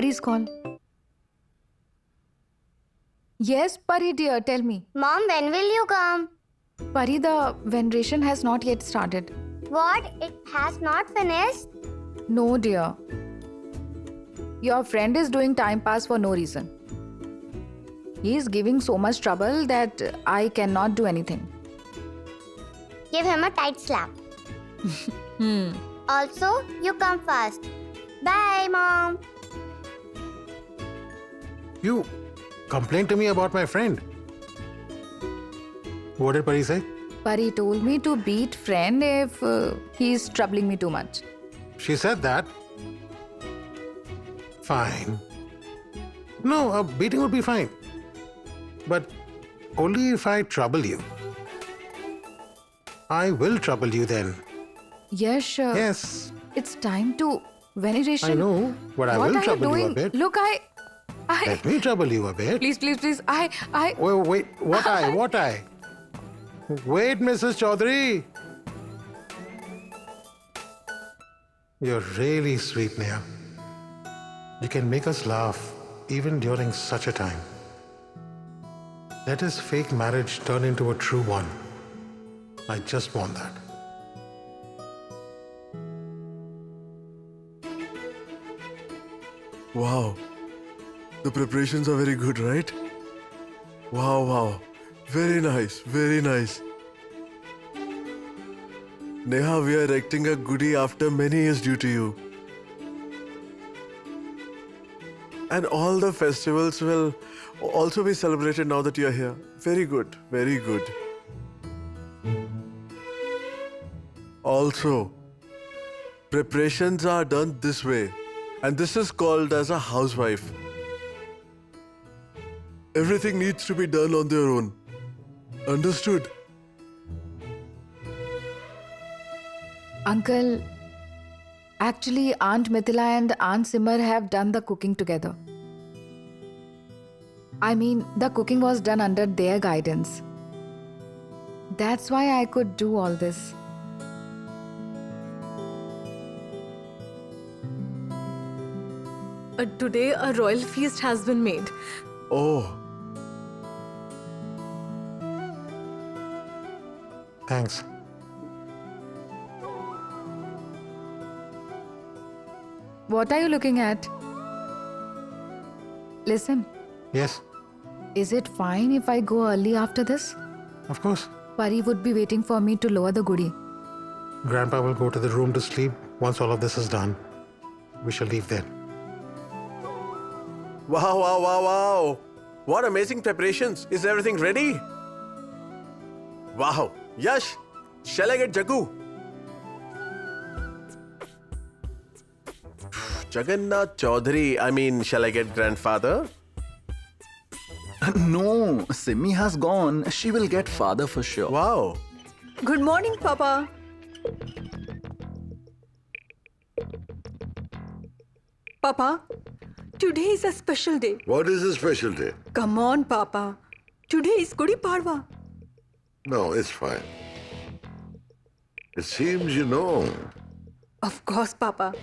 Pari's call. Yes, Pari dear, tell me. Mom, when will you come? Pari, the veneration has not yet started. What? It has not finished? No, dear. Your friend is doing time pass for no reason. He is giving so much trouble that I cannot do anything. Give him a tight slap. Also, you come first. Bye, Mom. You complained to me about my friend. What did Pari say? Pari told me to beat friend if he is troubling me too much. She said that. Fine. No, a beating would be fine. But only if I trouble you. I will trouble you then. Yes, Yes, it's time to veneration. I know, but I What will are trouble you a doing? bit. Look, I. Let me trouble you a bit. Please. I. Wait, what I? Wait, Mrs. Chaudhary. You're really sweet, Neha. You can make us laugh even during such a time. Let this fake marriage turn into a true one. I just want that. Wow. The preparations are very good, right? Wow. Very nice. Neha, we are erecting a goodie after many years due to you. And all the festivals will also be celebrated now that you are here. Very good. Also, preparations are done this way. And this is called as a housewife. Everything needs to be done on their own. Understood? Uncle, actually, Aunt Mithila and Aunt Simar have done the cooking together. I mean, the cooking was done under their guidance. That's why I could do all this. Today, a royal feast has been made. Oh, Thanks. What are you looking at? Listen, Yes, is it fine if I go early after this? of course. Pari would be waiting for me to lower the goodie. Grandpa will go to the room to sleep once all of this is done. We shall leave then. wow. What amazing preparations. Is everything ready? Wow. Yash, shall I get Jagu? Jagannath Chaudhary, shall I get grandfather? No, Simi has gone. She will get father for sure. Wow. Good morning, Papa. Papa, today is a special day. What is a special day? Come on, Papa. Today is Gudi Padwa. No, it's fine. It seems you know. Of course, Papa.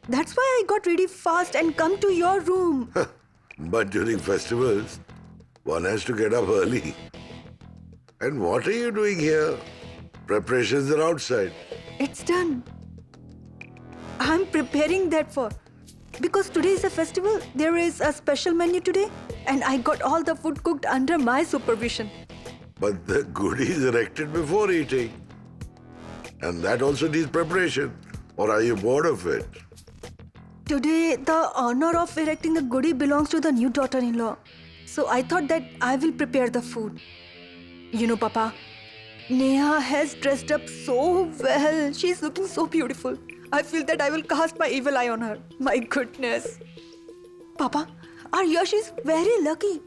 That's why I got ready fast and come to your room. But during festivals, one has to get up early. And what are you doing here? Preparations are outside. It's done. I'm preparing that for. Because today is a festival, there is a special menu today, and I got all the food cooked under my supervision. But the goodie is erected before eating. And that also needs preparation. Or are you bored of it? Today, the honor of erecting the goodie belongs to the new daughter-in-law. So I thought that I will prepare the food. You know, Papa, Neha has dressed up so well. She's looking so beautiful. I feel that I will cast my evil eye on her. My goodness. Papa, our Yash is very lucky.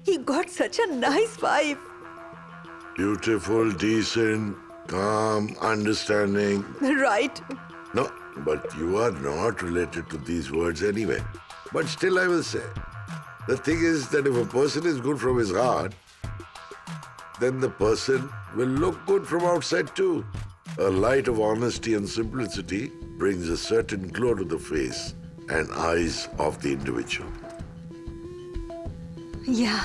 He got such a nice wife. Beautiful, decent, calm, understanding. Right? No, but you are not related to these words anyway. But still I will say, the thing is that if a person is good from his heart, then the person will look good from outside too. A light of honesty and simplicity brings a certain glow to the face, and eyes of the individual. Yeah,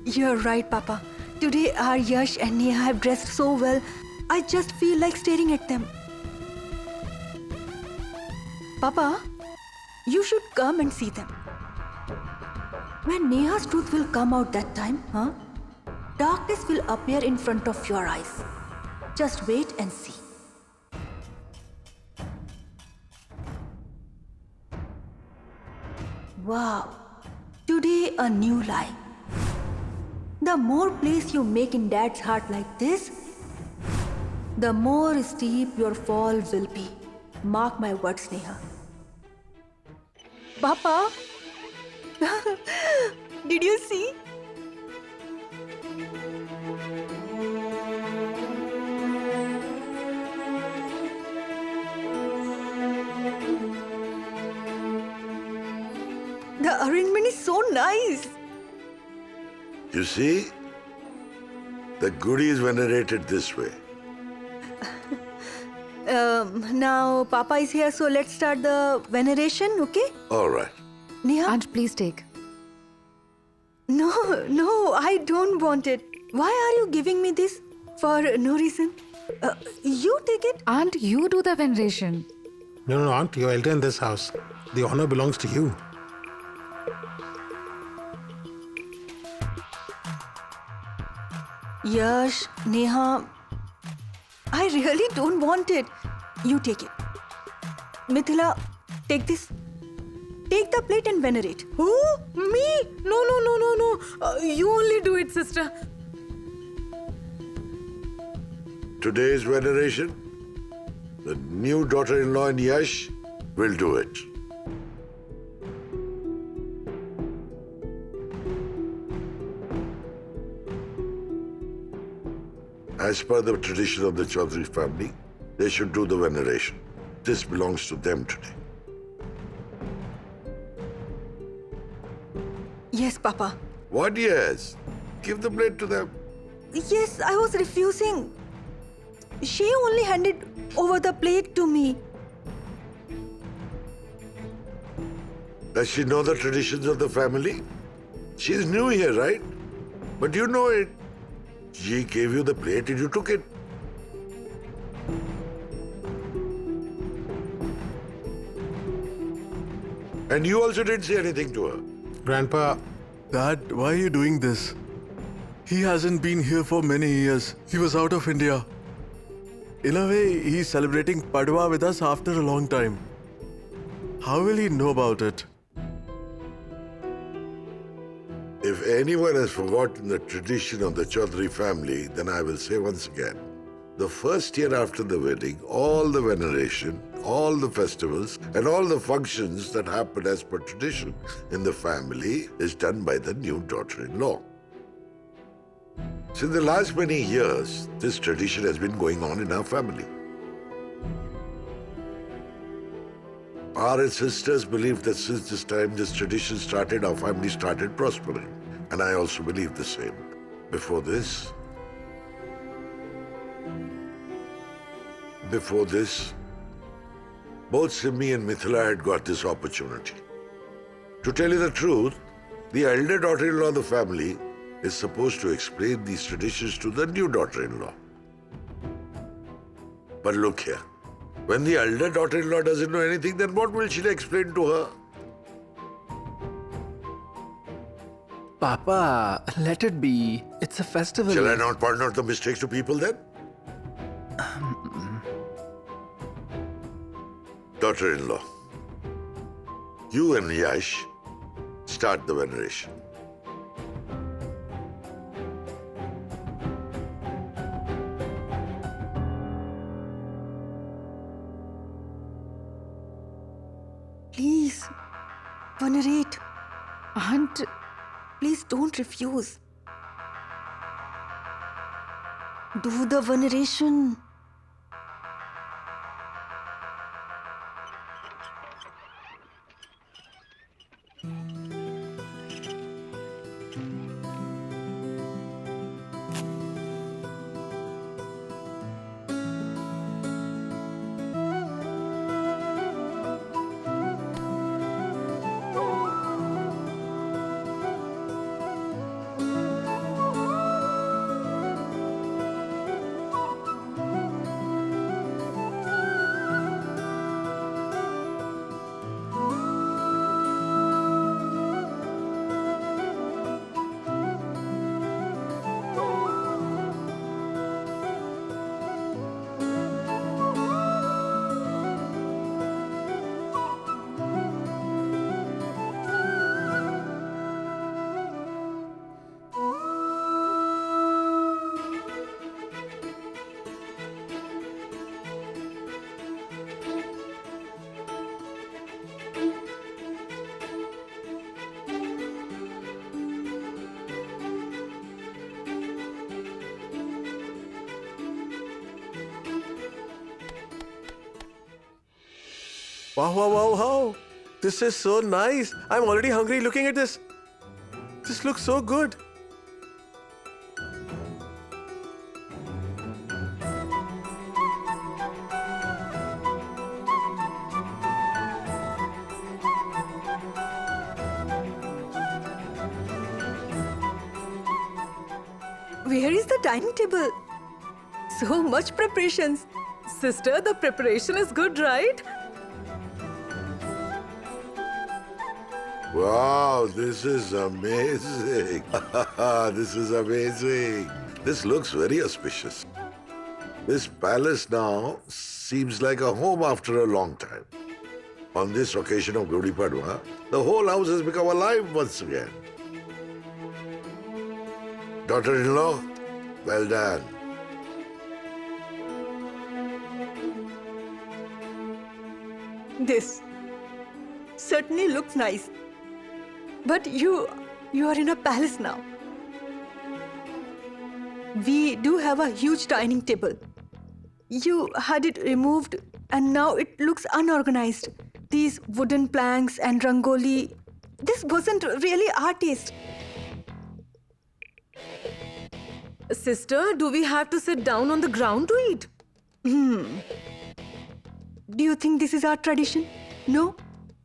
you're right, Papa. Today our Yash and Neha have dressed so well. I just feel like staring at them. Papa, you should come and see them. When Neha's truth will come out that time, huh? Darkness will appear in front of your eyes. Just wait and see. Wow, today a new lie. The more place you make in Dad's heart like this, the more steep your fall will be. Mark my words, Neha. Papa, did you see? The arrangement is so nice. You see? The Gudi is venerated this way. Now Papa is here, so let's start the veneration, okay? All right. Neha? Aunt, please take. No, I don't want it. Why are you giving me this? For no reason. You take it. Aunt, you do the veneration. No, Aunt, you're elder in this house. The honor belongs to you. Yash, Neha, I really don't want it. You take it. Mithila, take this. Take the plate and venerate. Who? Me? No. You only do it, sister. Today's veneration, the new daughter-in-law in Yash will do it. As per the tradition of the Chaudhary family, they should do the veneration. This belongs to them today. Yes, Papa. What yes? Give the plate to them. Yes, I was refusing. She only handed over the plate to me. Does she know the traditions of the family? She's new here, right? But you know it. She gave you the plate and you took it. And you also didn't say anything to her. Grandpa, Dad, why are you doing this? He hasn't been here for many years. He was out of India. In a way, he's celebrating Padwa with us after a long time. How will he know about it? If anyone has forgotten the tradition of the Chaudhary family, then I will say once again, the first year after the wedding, all the veneration, all the festivals, and all the functions that happen as per tradition in the family is done by the new daughter-in-law. Since the last many years, this tradition has been going on in our family. Our ancestors believed that since this time this tradition started, our family started prospering. And I also believe the same. Before this, both Simmi and Mithila had got this opportunity. To tell you the truth, the elder daughter-in-law of the family is supposed to explain these traditions to the new daughter-in-law. But look here, when the elder daughter-in-law doesn't know anything, then what will she explain to her? Papa, let it be. It's a festival. Shall I not point out the mistakes to people then? Daughter-in-law, you and Yash start the veneration. Please, venerate. Aunt, Please don't refuse. Do the veneration. Wow, wow, wow, wow. This is so nice. I'm already hungry looking at this. This looks so good. Where is the dining table? So much preparations. Sister, the preparation is good, right? Wow, this is amazing. This is amazing. This looks very auspicious. This palace now seems like a home after a long time. On this occasion of Gudi Padwa, the whole house has become alive once again. Daughter-in-law, well done. This certainly looks nice. But you are in a palace now. We do have a huge dining table. You had it removed and now it looks unorganized. These wooden planks and rangoli, this wasn't really our taste. Sister, do we have to sit down on the ground to eat? Do you think this is our tradition? No?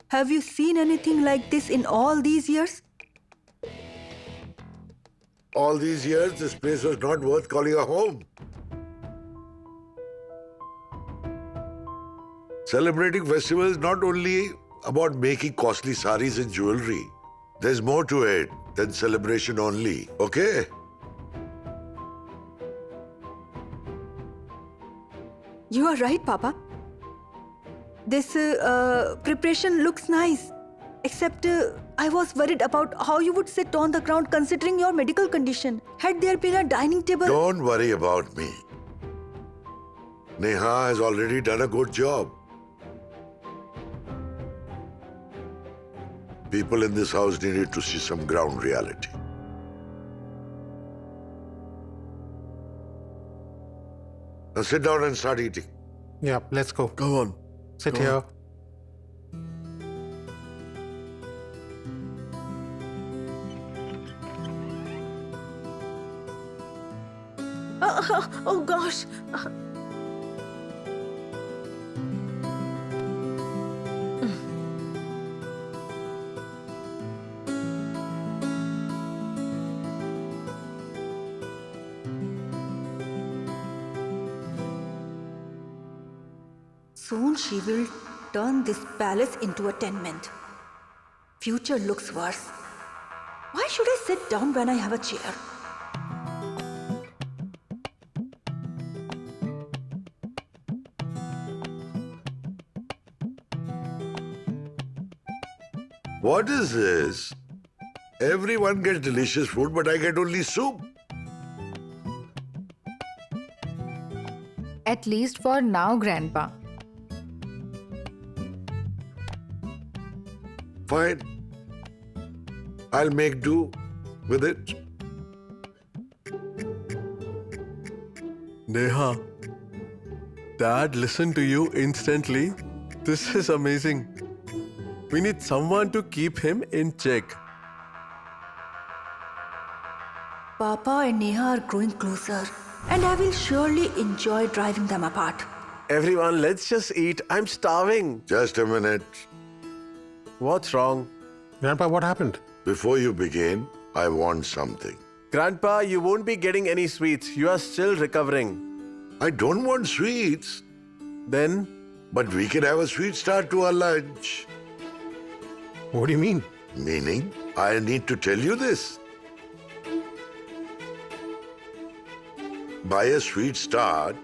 Have you seen anything like this in all these years? All these years, this place was not worth calling a home. Celebrating festival is not only about making costly saris and jewelry. There's more to it than celebration only, okay? You are right, Papa. This preparation looks nice. Except I was worried about how you would sit on the ground considering your medical condition. Had there been a dining table... Don't worry about me. Neha has already done a good job. People in this house needed to see some ground reality. Now sit down and start eating. Yeah, let's go. Go on. Sit Go here. on. Oh gosh. Soon she will turn this palace into a tenement. Future looks worse. Why should I sit down when I have a chair? What is this? Everyone gets delicious food, but I get only soup. At least for now, Grandpa. Fine. I'll make do with it. Neha, Dad listened to you instantly. This is amazing. We need someone to keep him in check. Papa and Neha are growing closer, and I will surely enjoy driving them apart. Everyone, let's just eat. I'm starving. Just a minute. What's wrong? Grandpa, what happened? Before you begin, I want something. Grandpa, you won't be getting any sweets. You are still recovering. I don't want sweets, Then, but we can have a sweet start to our lunch. What do you mean? Meaning, I need to tell you this. By a sweet start,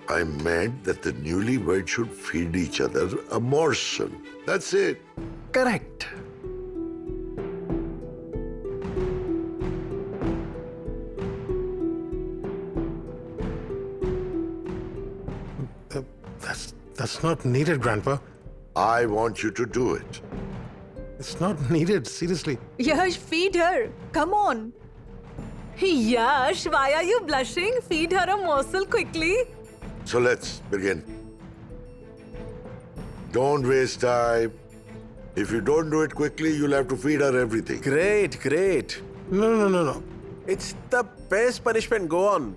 I meant that the newlyweds should feed each other a morsel. That's it. Correct. That's not needed, Grandpa. I want you to do it. It's not needed, seriously. Yash, feed her. Come on. Yash, why are you blushing? Feed her a morsel quickly. So let's begin. Don't waste time. If you don't do it quickly, you'll have to feed her everything. Great, great. No. It's the best punishment. Go on.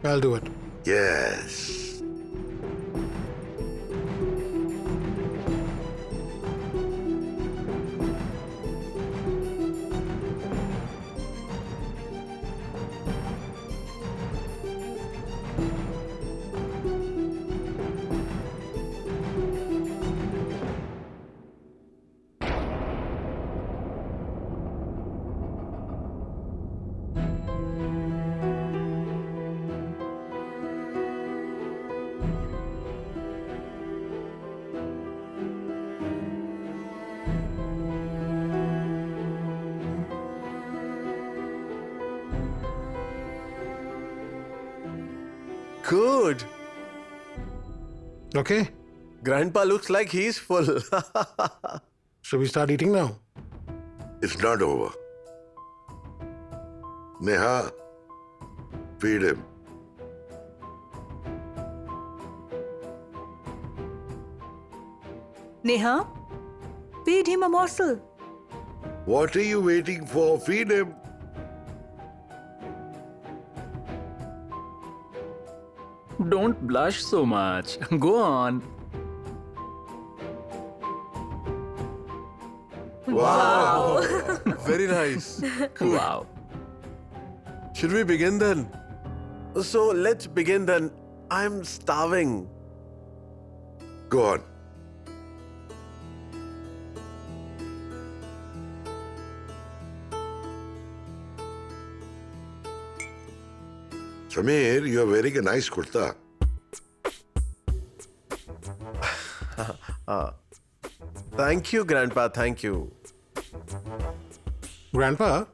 I'll do it. Yes. Good. Okay? Grandpa looks like he's full. Should we start eating now? It's not over. Neha, feed him. Neha, feed him a morsel. What are you waiting for? Feed him. Don't blush so much. Go on. Very nice. Wow. Should we begin then? So let's begin then. I'm starving. Go on. Samir, you're wearing a nice kurta. Thank you, Grandpa. Thank you. Grandpa,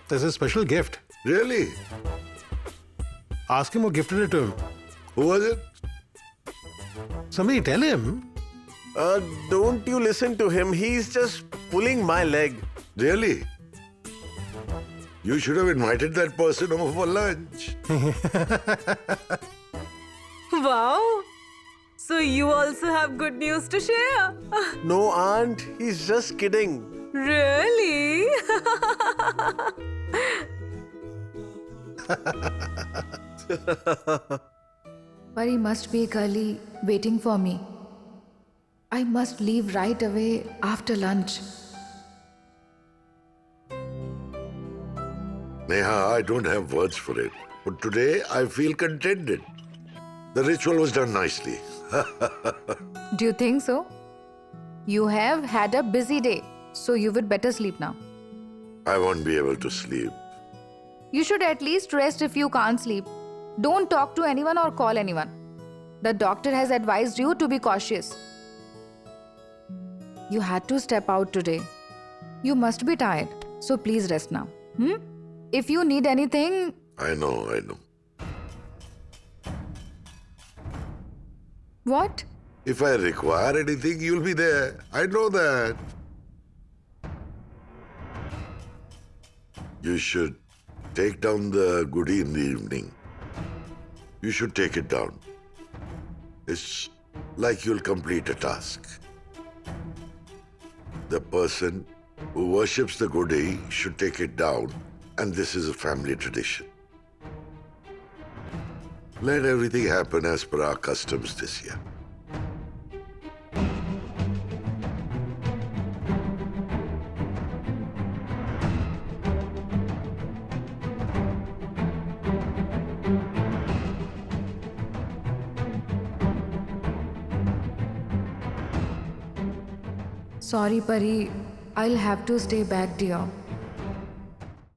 there's a special gift. Really? Ask him who gifted it to him. Who was it? Somebody tell him. Don't you listen to him. He's just pulling my leg. Really? You should have invited that person over for lunch. Wow. So you also have good news to share. No, Aunt. He's just kidding. Really? Pari must be early, waiting for me. I must leave right away after lunch. Neha, I don't have words for it. But today I feel contented. The ritual was done nicely. Do you think so? You have had a busy day, so you would better sleep now. I won't be able to sleep. You should at least rest if you can't sleep. Don't talk to anyone or call anyone. The doctor has advised you to be cautious. You had to step out today. You must be tired, so please rest now. If you need anything, I know. what? If I require anything, you'll be there. I know that. You should take down the goodie in the evening. You should take it down. It's like you'll complete a task. The person who worships the goodie should take it down, and this is a family tradition. Let everything happen as per our customs this year. Sorry, Pari. I'll have to stay back, dear.